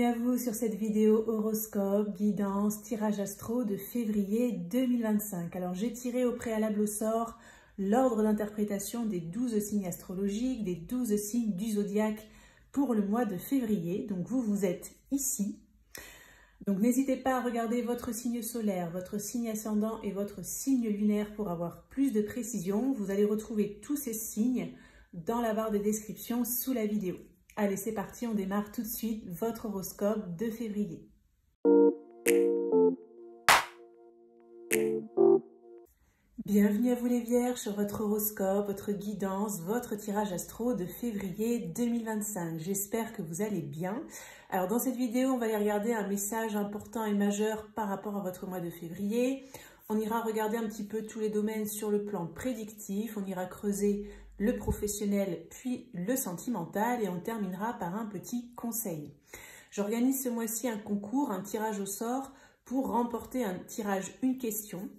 Bienvenue à vous sur cette vidéo horoscope, guidance, tirage astro de février 2025. Alors j'ai tiré au préalable au sort l'ordre d'interprétation des 12 signes astrologiques, des 12 signes du zodiaque pour le mois de février. Donc vous êtes ici. Donc n'hésitez pas à regarder votre signe solaire, votre signe ascendant et votre signe lunaire pour avoir plus de précision. Vous allez retrouver tous ces signes dans la barre de description sous la vidéo. Allez, c'est parti, on démarre tout de suite votre horoscope de février. Bienvenue à vous les vierges sur votre horoscope, votre guidance, votre tirage astro de février 2025. J'espère que vous allez bien. Alors dans cette vidéo, on va aller regarder un message important et majeur par rapport à votre mois de février. On ira regarder un petit peu tous les domaines sur le plan prédictif, on ira creuser le professionnel puis le sentimental et on terminera par un petit conseil. J'organise ce mois-ci un concours, un tirage au sort pour remporter un tirage une question.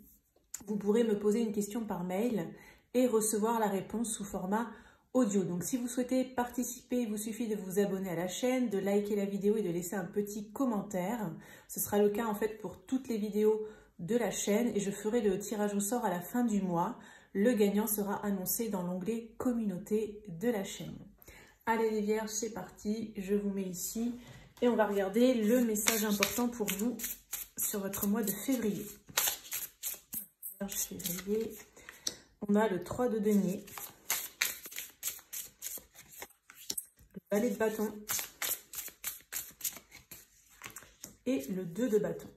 Vous pourrez me poser une question par mail et recevoir la réponse sous format audio. Donc si vous souhaitez participer, il vous suffit de vous abonner à la chaîne, de liker la vidéo et de laisser un petit commentaire. Ce sera le cas en fait pour toutes les vidéos de la chaîne et je ferai le tirage au sort à la fin du mois. Le gagnant sera annoncé dans l'onglet communauté de la chaîne. Allez les vierges, c'est parti, je vous mets ici et on va regarder le message important pour vous sur votre mois de février. Vierge février, on a le 3 de denier, le valet de bâton et le 2 de bâton.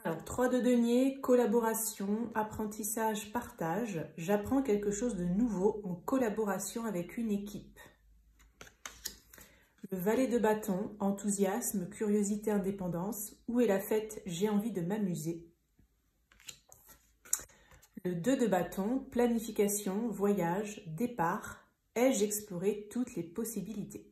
Alors, 3 de denier, collaboration, apprentissage, partage. J'apprends quelque chose de nouveau en collaboration avec une équipe. Le valet de bâton, enthousiasme, curiosité, indépendance. Où est la fête? J'ai envie de m'amuser. Le 2 de bâton, planification, voyage, départ. Ai-je exploré toutes les possibilités?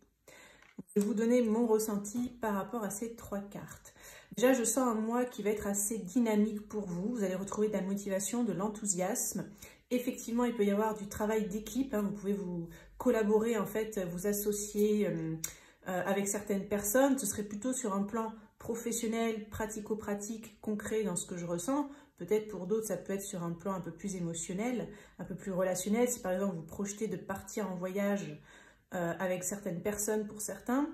Je vais vous donner mon ressenti par rapport à ces 3 cartes. Déjà, je sens un mois qui va être assez dynamique pour vous. Vous allez retrouver de la motivation, de l'enthousiasme. Effectivement, il peut y avoir du travail d'équipe. Vous pouvez vous collaborer, en fait, vous associer avec certaines personnes. Ce serait plutôt sur un plan professionnel, pratico-pratique, concret dans ce que je ressens. Peut-être pour d'autres, ça peut être sur un plan un peu plus émotionnel, un peu plus relationnel. Si par exemple, vous projetez de partir en voyage avec certaines personnes pour certains.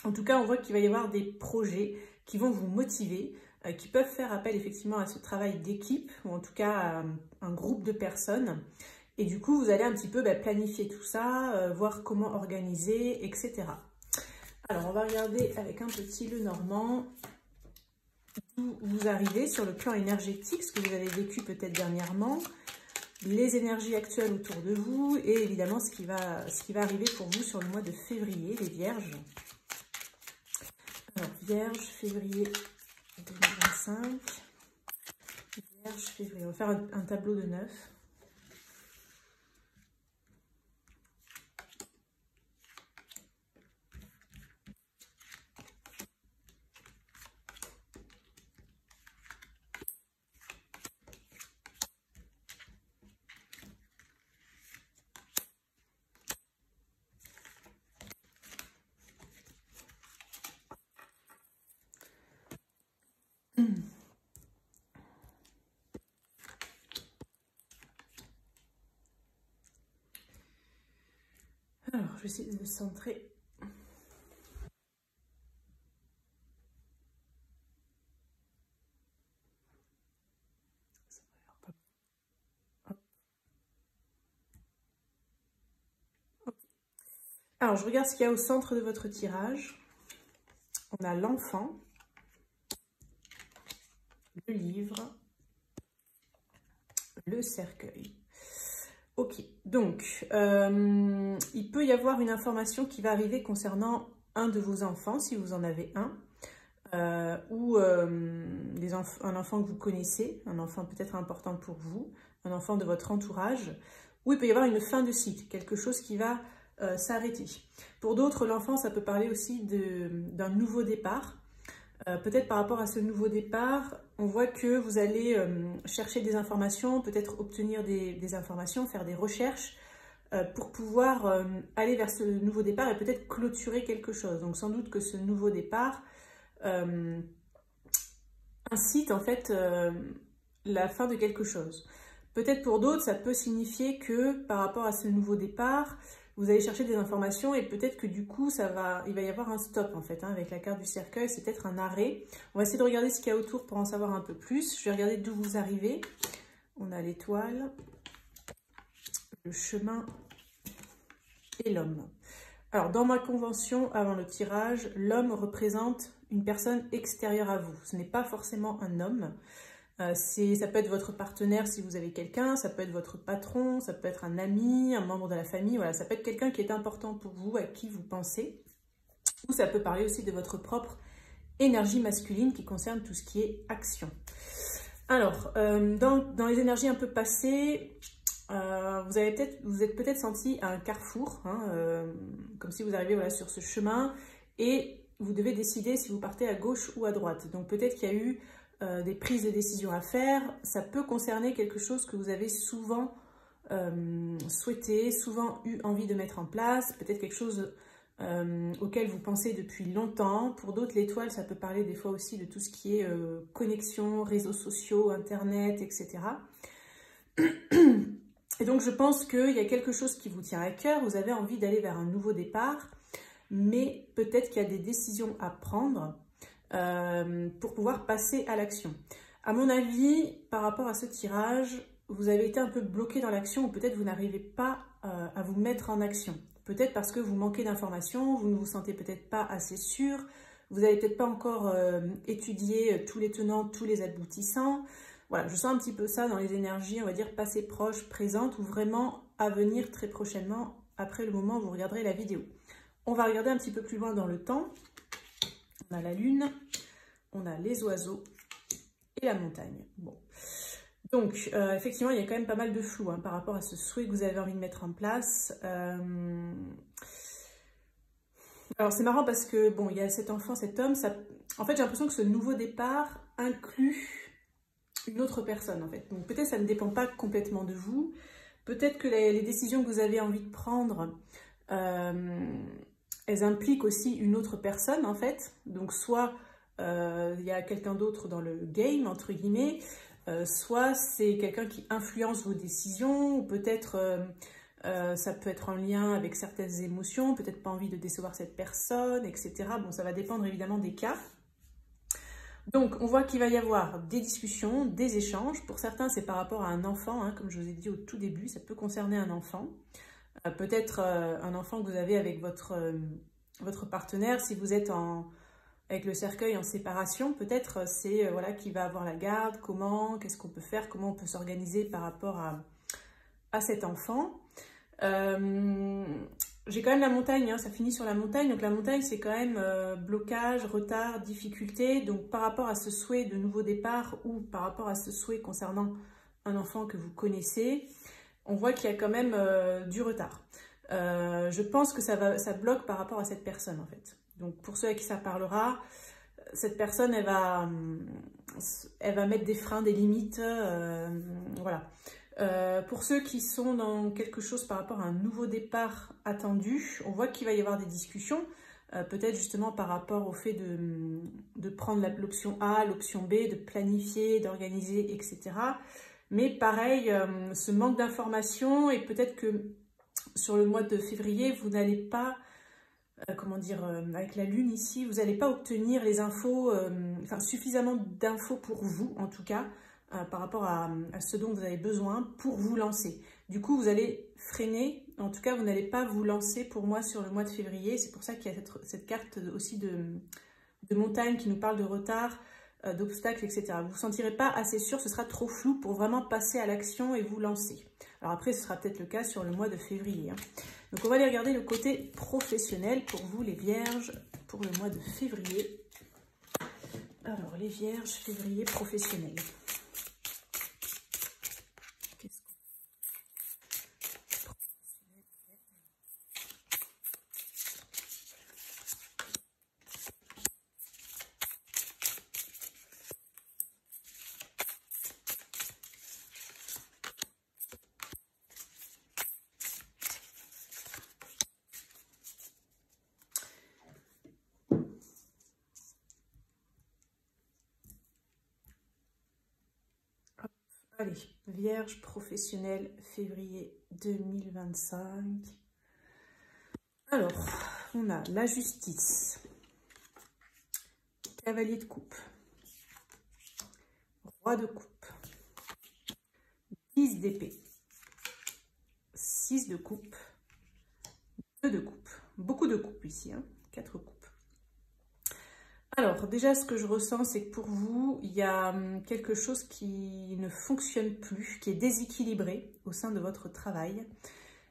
En tout cas, on voit qu'il va y avoir des projets qui vont vous motiver, qui peuvent faire appel effectivement à ce travail d'équipe, ou en tout cas à un groupe de personnes. Et du coup, vous allez un petit peu planifier tout ça, voir comment organiser, etc. Alors, on va regarder avec un petit Lenormand d'où vous arrivez sur le plan énergétique, ce que vous avez vécu peut-être dernièrement, les énergies actuelles autour de vous et évidemment ce qui va arriver pour vous sur le mois de février, les vierges. Alors, Vierge, février 2025. Vierge, février. On va faire un tableau de 9. Alors, je vais essayer de me centrer. Alors, je regarde ce qu'il y a au centre de votre tirage. On a l'enfant, le livre, le cercueil. Ok, donc, il peut y avoir une information qui va arriver concernant un de vos enfants, si vous en avez un, ou un enfant que vous connaissez, un enfant peut-être important pour vous, un enfant de votre entourage, ou il peut y avoir une fin de cycle, quelque chose qui va s'arrêter. Pour d'autres, l'enfant, ça peut parler aussi d'un nouveau départ. Peut-être par rapport à ce nouveau départ, on voit que vous allez chercher des informations, peut-être obtenir des informations, faire des recherches pour pouvoir aller vers ce nouveau départ et peut-être clôturer quelque chose. Donc sans doute que ce nouveau départ incite en fait la fin de quelque chose. Peut-être pour d'autres, ça peut signifier que par rapport à ce nouveau départ, vous allez chercher des informations et peut-être que du coup, il va y avoir un stop en fait, hein, avec la carte du cercueil, c'est peut-être un arrêt. On va essayer de regarder ce qu'il y a autour pour en savoir un peu plus. Je vais regarder d'où vous arrivez. On a l'étoile, le chemin et l'homme. Alors, dans ma convention, avant le tirage, l'homme représente une personne extérieure à vous. Ce n'est pas forcément un homme. Ça peut être votre partenaire si vous avez quelqu'un, ça peut être votre patron, ça peut être un ami, un membre de la famille, voilà, ça peut être quelqu'un qui est important pour vous, à qui vous pensez. Ou ça peut parler aussi de votre propre énergie masculine qui concerne tout ce qui est action. Alors, dans les énergies un peu passées, vous êtes peut-être senti à un carrefour, hein, comme si vous arrivez voilà, sur ce chemin et vous devez décider si vous partez à gauche ou à droite. Donc peut-être qu'il y a eu des prises de décision à faire. Ça peut concerner quelque chose que vous avez souvent souhaité, souvent eu envie de mettre en place, peut-être quelque chose auquel vous pensez depuis longtemps. Pour d'autres, l'étoile, ça peut parler des fois aussi de tout ce qui est connexion, réseaux sociaux, internet, etc. Et donc, je pense qu'il y a quelque chose qui vous tient à cœur, vous avez envie d'aller vers un nouveau départ, mais peut-être qu'il y a des décisions à prendre pour pouvoir passer à l'action. À mon avis, par rapport à ce tirage, vous avez été un peu bloqué dans l'action ou peut-être vous n'arrivez pas à vous mettre en action. Peut-être parce que vous manquez d'informations, vous ne vous sentez peut-être pas assez sûr, vous n'avez peut-être pas encore étudié tous les tenants, tous les aboutissants. Voilà, je sens un petit peu ça dans les énergies, on va dire passées, proches, présentes ou vraiment à venir très prochainement après le moment où vous regarderez la vidéo. On va regarder un petit peu plus loin dans le temps. On a la lune, on a les oiseaux et la montagne. Bon. Donc, effectivement, il y a quand même pas mal de flou hein, par rapport à ce souhait que vous avez envie de mettre en place. Alors, c'est marrant parce que, bon, il y a cet enfant, cet homme. En fait, j'ai l'impression que ce nouveau départ inclut une autre personne, en fait. Donc, peut-être ça ne dépend pas complètement de vous. Peut-être que les décisions que vous avez envie de prendre, elles impliquent aussi une autre personne, en fait. Donc, soit il y a quelqu'un d'autre dans le game, entre guillemets, soit c'est quelqu'un qui influence vos décisions, ou peut-être ça peut être en lien avec certaines émotions, peut-être pas envie de décevoir cette personne, etc. Bon, ça va dépendre évidemment des cas. Donc, on voit qu'il va y avoir des discussions, des échanges. Pour certains, c'est par rapport à un enfant, hein, comme je vous ai dit au tout début, ça peut concerner un enfant. Peut-être un enfant que vous avez avec votre partenaire, si vous êtes avec le cercueil en séparation, peut-être c'est voilà, qui va avoir la garde, comment, qu'est-ce qu'on peut faire, comment on peut s'organiser par rapport à cet enfant. J'ai quand même la montagne, hein, ça finit sur la montagne, donc la montagne c'est quand même blocage, retard, difficulté, donc par rapport à ce souhait de nouveau départ ou par rapport à ce souhait concernant un enfant que vous connaissez, on voit qu'il y a quand même du retard. Je pense que ça bloque par rapport à cette personne en fait. Donc pour ceux à qui ça parlera, cette personne elle va mettre des freins, des limites, voilà. Pour ceux qui sont dans quelque chose par rapport à un nouveau départ attendu, on voit qu'il va y avoir des discussions, peut-être justement par rapport au fait de prendre l'option A, l'option B, de planifier, d'organiser, etc. Mais pareil, ce manque d'informations et peut-être que sur le mois de février, vous n'allez pas, comment dire, avec la lune ici, vous n'allez pas obtenir les infos, enfin suffisamment d'infos pour vous en tout cas, par rapport à ce dont vous avez besoin pour vous lancer. Du coup, vous allez freiner, en tout cas, vous n'allez pas vous lancer pour moi sur le mois de février. C'est pour ça qu'il y a cette carte aussi de montagne qui nous parle de retard, d'obstacles, etc. Vous ne vous sentirez pas assez sûr, ce sera trop flou pour vraiment passer à l'action et vous lancer. Alors après, ce sera peut-être le cas sur le mois de février. Hein. Donc on va aller regarder le côté professionnel pour vous, les vierges, pour le mois de février. Alors, les vierges, février professionnel. Allez, Vierge professionnelle, février 2025. Alors, on a la justice, cavalier de coupe, roi de coupe, 10 d'épée, 6 de coupe, 2 de coupe. Beaucoup de coupes ici, hein, 4 coupes. Alors, déjà, ce que je ressens, c'est que pour vous, il y a quelque chose qui ne fonctionne plus, qui est déséquilibré au sein de votre travail.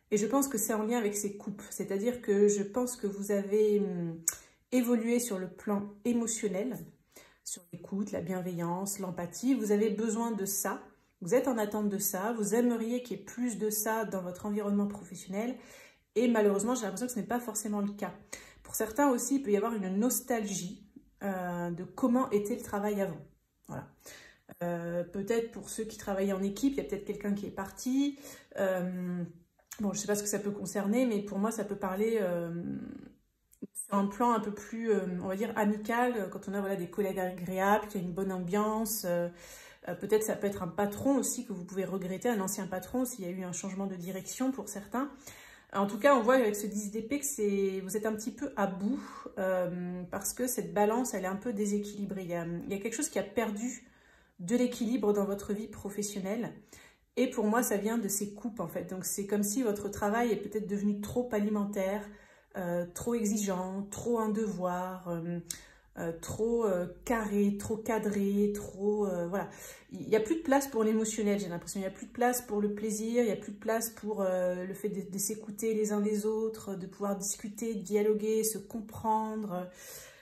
Et je pense que c'est en lien avec ces coupes. C'est-à-dire que je pense que vous avez évolué sur le plan émotionnel, sur l'écoute, la bienveillance, l'empathie. Vous avez besoin de ça. Vous êtes en attente de ça. Vous aimeriez qu'il y ait plus de ça dans votre environnement professionnel. Et malheureusement, j'ai l'impression que ce n'est pas forcément le cas. Pour certains aussi, il peut y avoir une nostalgie de comment était le travail avant. Voilà. Peut-être pour ceux qui travaillaient en équipe, il y a peut-être quelqu'un qui est parti. Bon, je ne sais pas ce que ça peut concerner, mais pour moi, ça peut parler sur un plan un peu plus, on va dire, amical, quand on a voilà, des collègues agréables, qu'il y a une bonne ambiance. Peut-être ça peut être un patron aussi que vous pouvez regretter, un ancien patron, s'il y a eu un changement de direction pour certains. En tout cas, on voit avec ce 10 d'épée que vous êtes un petit peu à bout parce que cette balance, elle est un peu déséquilibrée. Il y a quelque chose qui a perdu de l'équilibre dans votre vie professionnelle. Et pour moi, ça vient de ces coupes, en fait. Donc, c'est comme si votre travail est peut-être devenu trop alimentaire, trop exigeant, trop un devoir, trop carré, trop cadré, trop... voilà. Il n'y a plus de place pour l'émotionnel, j'ai l'impression. Il n'y a plus de place pour le plaisir, il n'y a plus de place pour le fait de s'écouter les uns les autres, de pouvoir discuter, dialoguer, se comprendre.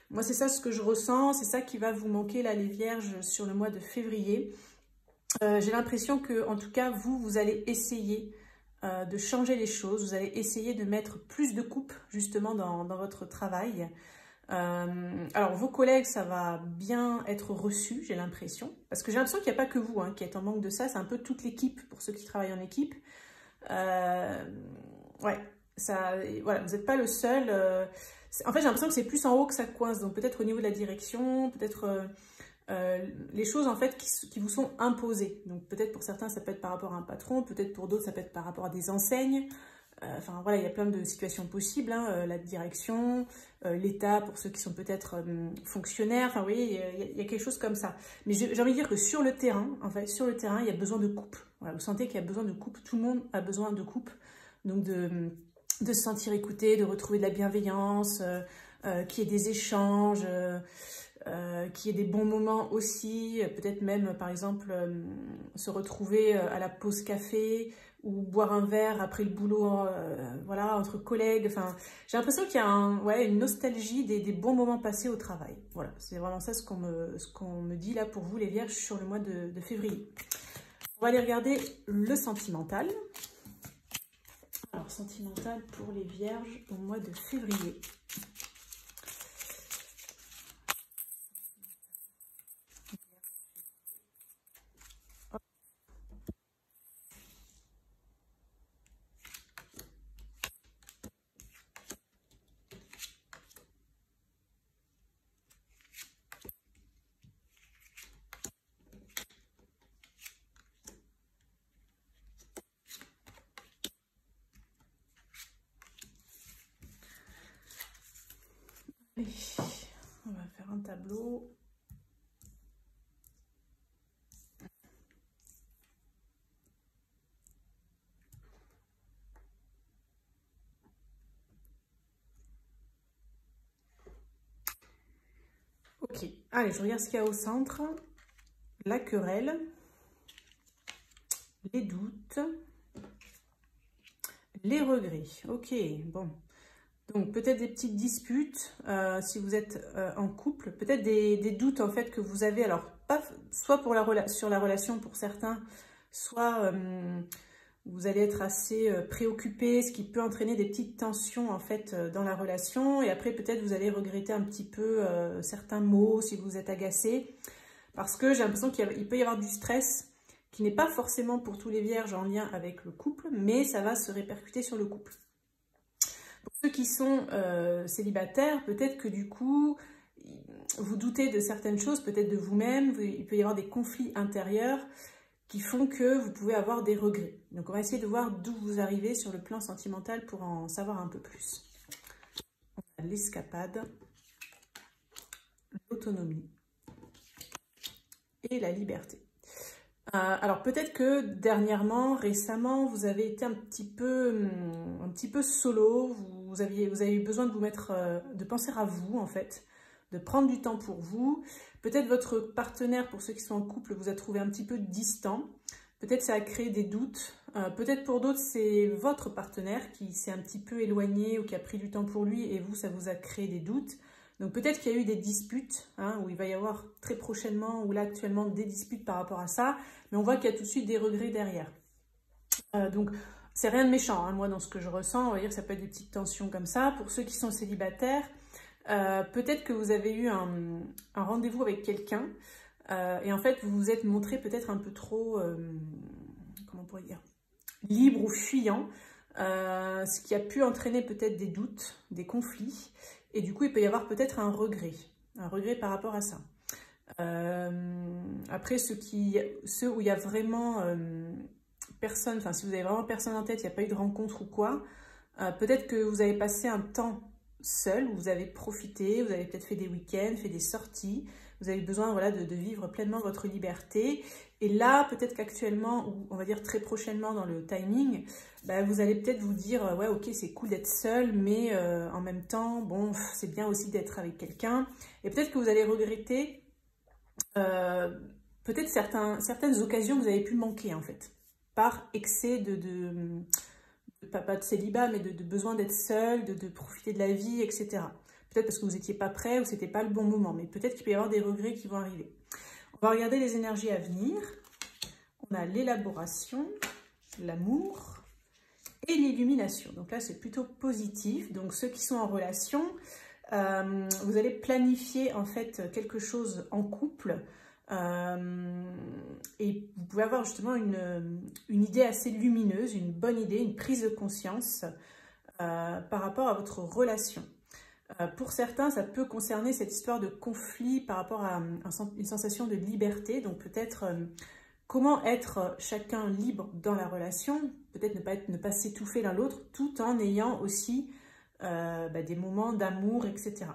Moi, c'est ça ce que je ressens, c'est ça qui va vous manquer, là, les vierges, sur le mois de février. J'ai l'impression que, en tout cas, vous allez essayer de changer les choses, vous allez essayer de mettre plus de coupe, justement, dans votre travail. Alors, vos collègues, ça va bien être reçu, j'ai l'impression. Parce que j'ai l'impression qu'il n'y a pas que vous qui êtes en manque de ça. C'est un peu toute l'équipe, pour ceux qui travaillent en équipe. Ouais, voilà, vous n'êtes pas le seul. En fait, j'ai l'impression que c'est plus en haut que ça coince. Donc, peut-être au niveau de la direction, peut-être les choses, en fait, qui vous sont imposées. Donc, peut-être pour certains, ça peut être par rapport à un patron. Peut-être pour d'autres, ça peut être par rapport à des enseignes. Enfin, voilà, il y a plein de situations possibles, hein, la direction, l'État pour ceux qui sont peut-être fonctionnaires. Enfin, vous voyez, il y a quelque chose comme ça. Mais j'ai envie de dire que sur le terrain, en fait, sur le terrain, il y a besoin de coupe. Voilà, vous sentez qu'il y a besoin de coupe. Tout le monde a besoin de coupe. Donc, de se sentir écouté, de retrouver de la bienveillance, qu'il y ait des échanges, qu'il y ait des bons moments aussi. Peut-être même, par exemple, se retrouver à la pause café, ou boire un verre après le boulot, voilà, entre collègues. Enfin, j'ai l'impression qu'il y a une nostalgie des bons moments passés au travail. Voilà, c'est vraiment ça ce qu'on me dit là pour vous, les vierges, sur le mois de février. On va aller regarder le sentimental. Alors, sentimental pour les vierges au mois de février. On va faire un tableau. Ok, allez, je regarde ce qu'il y a au centre. La querelle, les doutes, les regrets. Ok, bon. Donc, peut-être des petites disputes, si vous êtes en couple. Peut-être des doutes, en fait, que vous avez. Alors, pas, soit sur la relation pour certains, soit vous allez être assez préoccupé, ce qui peut entraîner des petites tensions, en fait, dans la relation. Et après, peut-être, vous allez regretter un petit peu certains mots, si vous êtes agacé. Parce que j'ai l'impression qu'il peut y avoir du stress qui n'est pas forcément pour tous les vierges en lien avec le couple, mais ça va se répercuter sur le couple. Pour ceux qui sont célibataires, peut-être que du coup, vous doutez de certaines choses, peut-être de vous-même, il peut y avoir des conflits intérieurs qui font que vous pouvez avoir des regrets. Donc on va essayer de voir d'où vous arrivez sur le plan sentimental pour en savoir un peu plus. On a l'escapade, l'autonomie et la liberté. Alors peut-être que dernièrement, récemment, vous avez été un petit peu solo, vous avez eu besoin de vous mettre, de penser à vous en fait, de prendre du temps pour vous. Peut-être votre partenaire, pour ceux qui sont en couple, vous a trouvé un petit peu distant. Peut-être ça a créé des doutes. Peut-être pour d'autres, c'est votre partenaire qui s'est un petit peu éloigné ou qui a pris du temps pour lui et vous, ça vous a créé des doutes. Donc peut-être qu'il y a eu des disputes, où il va y avoir très prochainement ou là actuellement des disputes par rapport à ça, mais on voit qu'il y a tout de suite des regrets derrière. Donc c'est rien de méchant, moi dans ce que je ressens, on va dire que ça peut être des petites tensions comme ça. Pour ceux qui sont célibataires, peut-être que vous avez eu un rendez-vous avec quelqu'un et en fait vous vous êtes montré peut-être un peu trop, comment on pourrait dire, libre ou fuyant, ce qui a pu entraîner peut-être des doutes, des conflits. Et du coup, il peut y avoir peut-être un regret par rapport à ça. Après, ceux où il y a vraiment personne, enfin si vous avez vraiment personne en tête, il n'y a pas eu de rencontre ou quoi, peut-être que vous avez passé un temps seul, où vous avez profité, vous avez peut-être fait des week-ends, fait des sorties, vous avez besoin voilà, de vivre pleinement votre liberté. Et là, peut-être qu'actuellement, ou on va dire très prochainement dans le timing, vous allez peut-être vous dire, ouais, ok, c'est cool d'être seul, mais en même temps, bon, c'est bien aussi d'être avec quelqu'un. Et peut-être que vous allez regretter peut-être certaines occasions que vous avez pu manquer, en fait, par excès pas de célibat, mais de besoin d'être seul, de profiter de la vie, etc. Peut-être parce que vous n'étiez pas prêt ou ce n'était pas le bon moment, mais peut-être qu'il peut y avoir des regrets qui vont arriver. On va regarder les énergies à venir. On a l'élaboration, l'amour et l'illumination. Donc là, c'est plutôt positif. Donc ceux qui sont en relation, vous allez planifier en fait quelque chose en couple. Et vous pouvez avoir justement une idée assez lumineuse, une bonne idée, une prise de conscience par rapport à votre relation. Pour certains, ça peut concerner cette histoire de conflit par rapport à une sensation de liberté. Donc peut-être comment être chacun libre dans la relation, peut-être ne pas s'étouffer l'un l'autre, tout en ayant aussi des moments d'amour, etc.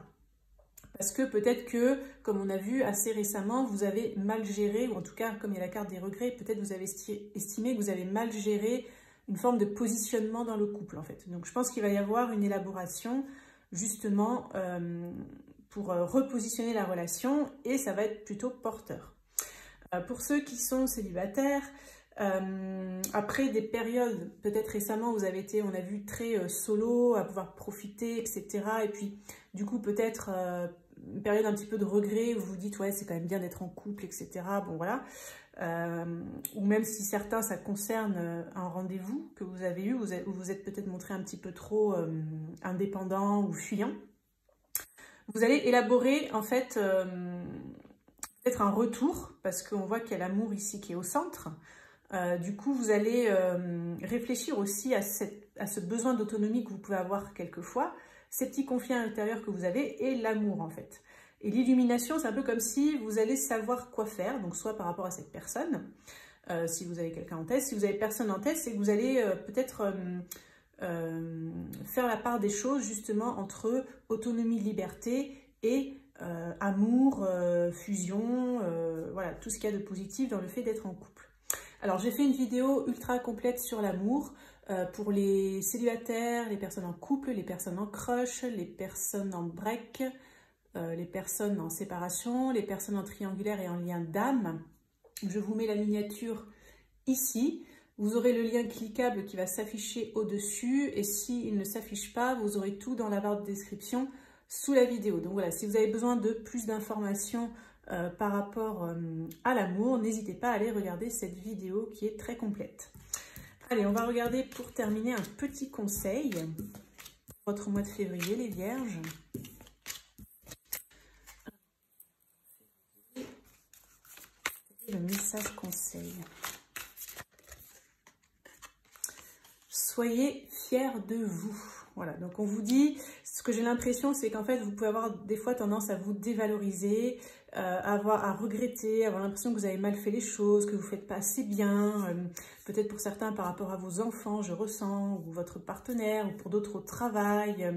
Parce que peut-être que, comme on a vu assez récemment, vous avez mal géré, ou en tout cas, comme il y a la carte des regrets, peut-être vous avez estimé que vous avez mal géré une forme de positionnement dans le couple, en fait. Donc, je pense qu'il va y avoir une élaboration, justement, pour repositionner la relation, et ça va être plutôt porteur. Pour ceux qui sont célibataires, après des périodes, peut-être récemment, vous avez été, on a vu, très solo, à pouvoir profiter, etc. Et puis, du coup, peut-être une période un petit peu de regret où vous vous dites, ouais, c'est quand même bien d'être en couple, etc. Bon, voilà. Ou même si certains, ça concerne un rendez-vous que vous avez eu, où vous êtes peut-être montré un petit peu trop indépendant ou fuyant. Vous allez élaborer, en fait, peut-être un retour, parce qu'on voit qu'il y a l'amour ici qui est au centre. Du coup, vous allez réfléchir aussi à ce besoin d'autonomie que vous pouvez avoir quelquefois, ces petits conflits à l'intérieur que vous avez et l'amour en fait. Et l'illumination, c'est un peu comme si vous allez savoir quoi faire, donc soit par rapport à cette personne, si vous avez quelqu'un en tête, si vous avez personne en tête, c'est que vous allez peut-être faire la part des choses justement entre autonomie, liberté et amour, fusion, voilà, tout ce qu'il y a de positif dans le fait d'être en couple. Alors, j'ai fait une vidéo ultra complète sur l'amour pour les célibataires, les personnes en couple, les personnes en crush, les personnes en break, les personnes en séparation, les personnes en triangulaire et en lien d'âme. Je vous mets la miniature ici. Vous aurez le lien cliquable qui va s'afficher au-dessus et s'il ne s'affiche pas, vous aurez tout dans la barre de description sous la vidéo. Donc voilà, si vous avez besoin de plus d'informations par rapport à l'amour, n'hésitez pas à aller regarder cette vidéo qui est très complète. Allez, on va regarder pour terminer un petit conseil pour votre mois de février, les vierges. Le message conseil. Soyez fiers de vous. Voilà, donc on vous dit, que j'ai l'impression, c'est qu'en fait, vous pouvez avoir des fois tendance à vous dévaloriser, à regretter, avoir l'impression que vous avez mal fait les choses, que vous ne faites pas assez bien, peut-être pour certains par rapport à vos enfants, je ressens, ou votre partenaire, ou pour d'autres au travail.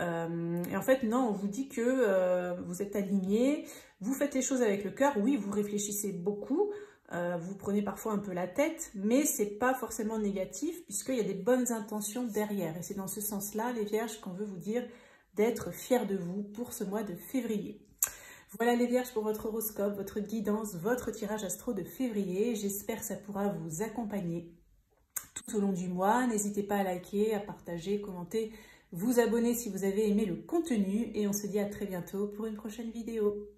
Et en fait, non, on vous dit que vous êtes aligné, vous faites les choses avec le cœur, oui, vous réfléchissez beaucoup, vous prenez parfois un peu la tête, mais c'est pas forcément négatif puisqu'il y a des bonnes intentions derrière. Et c'est dans ce sens-là, les Vierges, qu'on veut vous dire d'être fiers de vous pour ce mois de février. Voilà les Vierges pour votre horoscope, votre guidance, votre tirage astro de février. J'espère que ça pourra vous accompagner tout au long du mois. N'hésitez pas à liker, à partager, commenter, vous abonner si vous avez aimé le contenu. Et on se dit à très bientôt pour une prochaine vidéo.